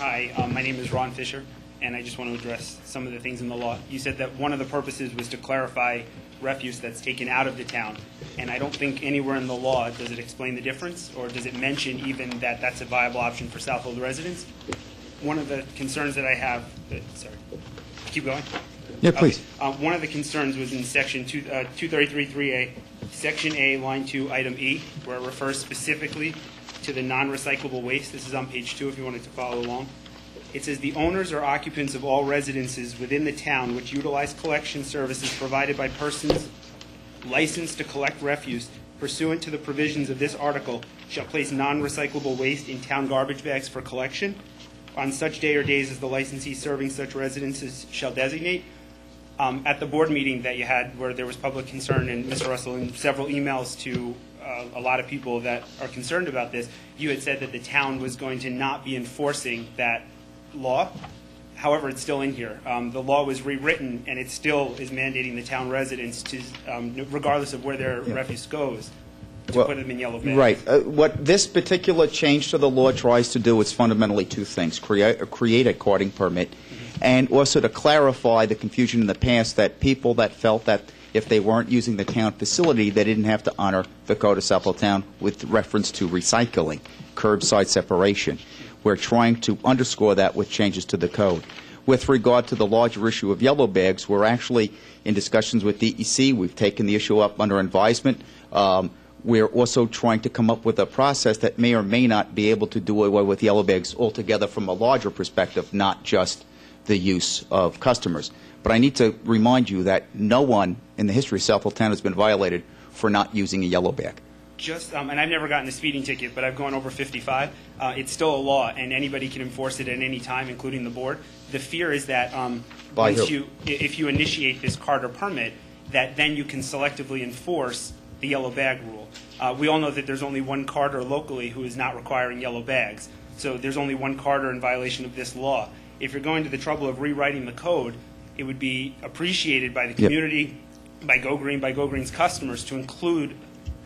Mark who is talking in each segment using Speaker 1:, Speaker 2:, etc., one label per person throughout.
Speaker 1: Hi, my name is Ron Fisher, and I just want to address some of the things in the law. You said that one of the purposes was to clarify refuse that's taken out of the town, and I don't think anywhere in the law does it explain the difference, or does it mention even that that's a viable option for Southold residents. One of the concerns that I have, sorry, keep going?
Speaker 2: Yeah, please.
Speaker 1: One of the concerns was in section 233.3a, section A, line 2, item E, where it refers specifically to the non-recyclable waste. This is on page 2 if you wanted to follow along. It says the owners or occupants of all residences within the town which utilize collection services provided by persons licensed to collect refuse pursuant to the provisions of this article shall place non-recyclable waste in town garbage bags for collection on such day or days as the licensee serving such residences shall designate. At the board meeting that you had where there was public concern, and Mr. Russell, in several emails to a lot of people that are concerned about this, you had said that the town was going to not be enforcing that law. However, it's still in here. The law was rewritten, and it still is mandating the town residents to, regardless of where their refuse goes, to put them in yellow bags.
Speaker 2: Right. What this particular change to the law tries to do is fundamentally two things: create a carting permit, and also to clarify the confusion in the past that people that felt that if they weren't using the town facility, they didn't have to honor the code of Southold Town with reference to recycling, curbside separation. We're trying to underscore that with changes to the code. With regard to the larger issue of yellow bags, we're actually in discussions with DEC. We've taken the issue up under advisement. We're also trying to come up with a process that may or may not be able to do away with yellow bags altogether from a larger perspective, not just the use of customers. But I need to remind you that no one in the history of Southold Town has been violated for not using a yellow bag.
Speaker 1: And I've never gotten a speeding ticket, but I've gone over 55. It's still a law, and anybody can enforce it at any time, including the board. The fear is that if you initiate this card or permit, that then you can selectively enforce the yellow bag rule. We all know that there's only one carder locally who is not requiring yellow bags. So there's only one carder in violation of this law. If you're going to the trouble of rewriting the code, it would be appreciated by the community, by Go Green, by Go Green's customers, to include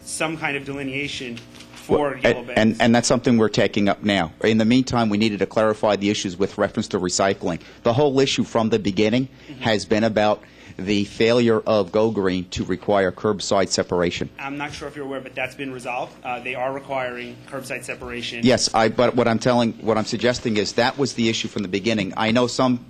Speaker 1: some kind of delineation for yellow bags.
Speaker 2: And that's something we're taking up now. In the meantime, we needed to clarify the issues with reference to recycling. The whole issue from the beginning has been about the failure of Go Green to require curbside separation.
Speaker 1: I'm not sure if you're aware, but that's been resolved. They are requiring curbside separation.
Speaker 2: Yes, but what I'm suggesting is that was the issue from the beginning. I know some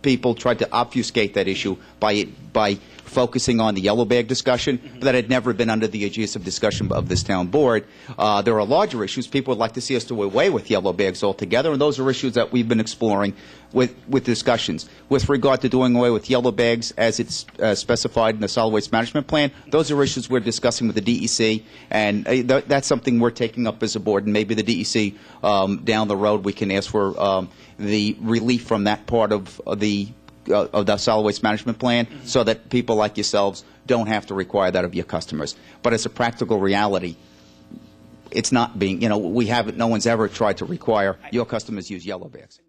Speaker 2: people tried to obfuscate that issue by focusing on the yellow bag discussion, but that had never been under the aegis of discussion of this town board. There are larger issues. People would like to see us do away with yellow bags altogether, and those are issues that we've been exploring with discussions. With regard to doing away with yellow bags as it's specified in the solid waste management plan, those are issues we're discussing with the DEC, and that's something we're taking up as a board, and maybe the DEC down the road we can ask for the relief from that part of the solid waste management plan, so that people like yourselves don't have to require that of your customers. But as a practical reality, it's not being, no one's ever tried to require your customers use yellow bags.